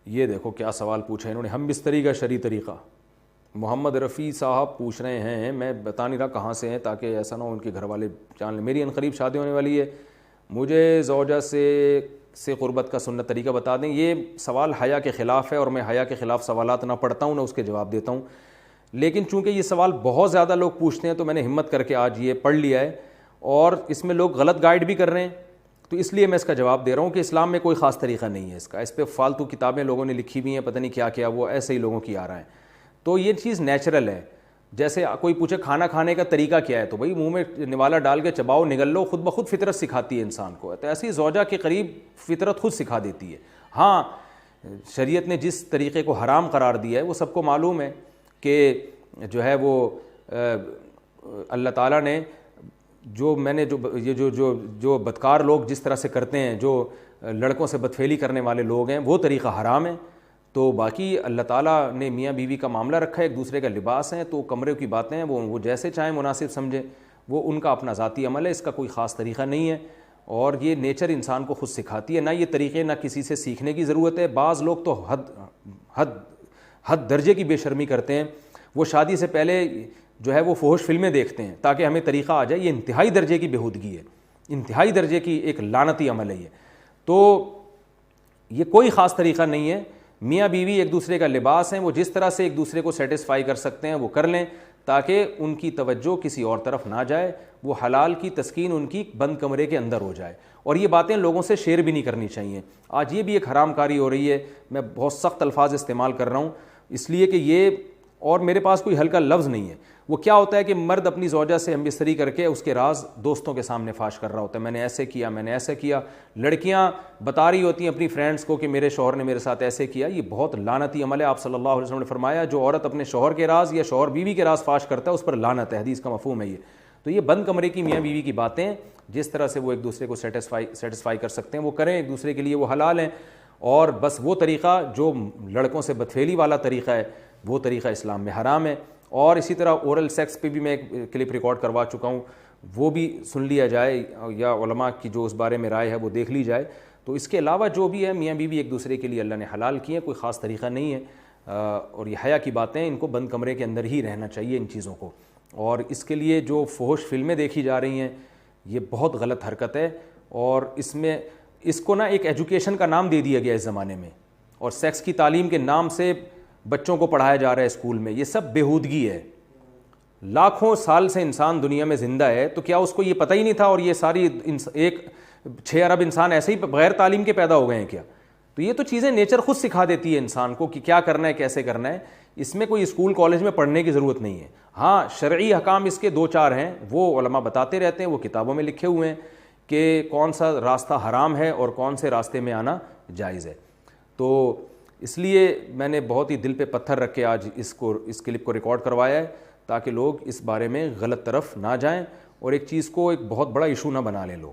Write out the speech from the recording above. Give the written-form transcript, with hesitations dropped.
یہ دیکھو کیا سوال پوچھا انہوں نے, ہم بستری کا شرعی طریقہ. محمد رفیع صاحب پوچھ رہے ہیں, میں بتا نہیں رہا کہاں سے ہیں تاکہ ایسا نہ ہو ان کے گھر والے جان لیں. میری عنقریب شادی ہونے والی ہے, مجھے زوجہ سے قربت کا سنت طریقہ بتا دیں. یہ سوال حیا کے خلاف ہے اور میں حیا کے خلاف سوالات نہ پڑھتا ہوں نہ اس کے جواب دیتا ہوں, لیکن چونکہ یہ سوال بہت زیادہ لوگ پوچھتے ہیں تو میں نے ہمت کر کے آج یہ پڑھ لیا ہے, اور اس میں لوگ غلط گائیڈ بھی کر رہے ہیں, تو اس لیے میں اس کا جواب دے رہا ہوں کہ اسلام میں کوئی خاص طریقہ نہیں ہے اس کا. اس پہ فالتو کتابیں لوگوں نے لکھی ہوئی ہیں, پتہ نہیں کیا کیا, وہ ایسے ہی لوگوں کی آ رہا ہے. تو یہ چیز نیچرل ہے. جیسے کوئی پوچھے کھانا کھانے کا طریقہ کیا ہے, تو بھائی منہ میں نوالا ڈال کے چباؤ, نگل لو, خود بخود فطرت سکھاتی ہے انسان کو. تو ایسی زوجہ کے قریب فطرت خود سکھا دیتی ہے. ہاں شریعت نے جس طریقے کو حرام قرار دیا ہے وہ سب کو معلوم ہے کہ جو ہے وہ اللہ تعالیٰ نے جو بدکار لوگ جس طرح سے کرتے ہیں, جو لڑکوں سے بدفعلی کرنے والے لوگ ہیں, وہ طریقہ حرام ہے. تو باقی اللہ تعالیٰ نے میاں بیوی کا معاملہ رکھا ہے, ایک دوسرے کا لباس ہے, تو کمرے کی باتیں ہیں وہ جیسے چاہیں مناسب سمجھیں, وہ ان کا اپنا ذاتی عمل ہے, اس کا کوئی خاص طریقہ نہیں ہے. اور یہ نیچر انسان کو خود سکھاتی ہے, نہ یہ طریقے نہ کسی سے سیکھنے کی ضرورت ہے. بعض لوگ تو حد درجے کی بے شرمی کرتے ہیں, وہ شادی سے پہلے جو ہے وہ فحش فلمیں دیکھتے ہیں تاکہ ہمیں طریقہ آ جائے. یہ انتہائی درجے کی بےہودگی ہے, انتہائی درجے کی ایک لعنتی عمل ہے یہ. تو یہ کوئی خاص طریقہ نہیں ہے. میاں بیوی ایک دوسرے کا لباس ہیں, وہ جس طرح سے ایک دوسرے کو سیٹسفائی کر سکتے ہیں وہ کر لیں تاکہ ان کی توجہ کسی اور طرف نہ جائے, وہ حلال کی تسکین ان کی بند کمرے کے اندر ہو جائے. اور یہ باتیں لوگوں سے شیئر بھی نہیں کرنی چاہیے. آج یہ بھی ایک حرام کاری ہو رہی ہے, میں بہت سخت الفاظ استعمال کر رہا ہوں اس لیے کہ یہ, اور میرے پاس کوئی ہلکا لفظ نہیں ہے. وہ کیا ہوتا ہے کہ مرد اپنی زوجہ سے ہم بستری کر کے اس کے راز دوستوں کے سامنے فاش کر رہا ہوتا ہے, میں نے ایسے کیا, میں نے ایسے کیا. لڑکیاں بتا رہی ہوتی ہیں اپنی فرینڈس کو کہ میرے شوہر نے میرے ساتھ ایسے کیا. یہ بہت لعنتی عمل ہے. آپ صلی اللہ علیہ وسلم نے فرمایا جو عورت اپنے شوہر کے راز یا شوہر بیوی کے راز فاش کرتا ہے اس پر لعنت ہے, حدیث کا مفہوم ہے یہ. تو یہ بند کمرے کی میاں بیوی کی باتیں, جس طرح سے وہ ایک دوسرے کو سیٹسفائی کر سکتے ہیں وہ کریں, ایک دوسرے کے لیے وہ حلال ہیں. اور بس وہ طریقہ جو لڑکوں سے بدفعلی والا طریقہ ہے وہ طریقہ اسلام میں حرام ہے. اور اسی طرح اورل سیکس پہ بھی میں ایک کلپ ریکارڈ کروا چکا ہوں, وہ بھی سن لیا جائے, یا علماء کی جو اس بارے میں رائے ہے وہ دیکھ لی جائے. تو اس کے علاوہ جو بھی ہے میاں بیوی ایک دوسرے کے لیے اللہ نے حلال کیے, کوئی خاص طریقہ نہیں ہے. اور یہ حیا کی باتیں, ان کو بند کمرے کے اندر ہی رہنا چاہیے ان چیزوں کو. اور اس کے لیے جو فحش فلمیں دیکھی جا رہی ہیں یہ بہت غلط حرکت ہے, اور اس کو نا ایک ایجوکیشن کا نام دے دیا گیا اس زمانے میں, اور سیکس کی تعلیم کے نام سے بچوں کو پڑھایا جا رہا ہے اسکول میں. یہ سب بےہودگی ہے. لاکھوں سال سے انسان دنیا میں زندہ ہے, تو کیا اس کو یہ پتہ ہی نہیں تھا, اور یہ ساری ایک 6 ارب انسان ایسے ہی بغیر تعلیم کے پیدا ہو گئے ہیں کیا؟ تو یہ تو چیزیں نیچر خود سکھا دیتی ہے انسان کو کہ کیا کرنا ہے, کیسے کرنا ہے. اس میں کوئی اسکول کالج میں پڑھنے کی ضرورت نہیں ہے. ہاں شرعی احکام اس کے 2-4 ہیں, وہ علماء بتاتے رہتے ہیں, وہ کتابوں میں لکھے ہوئے ہیں کہ کون سا راستہ حرام ہے اور کون سے راستے میں آنا جائز ہے. تو اس لیے میں نے بہت ہی دل پہ پتھر رکھ کے آج اس کلپ کو ریکارڈ کروایا ہے تاکہ لوگ اس بارے میں غلط طرف نہ جائیں اور ایک چیز کو ایک بہت بڑا ایشو نہ بنا لیں لوگ.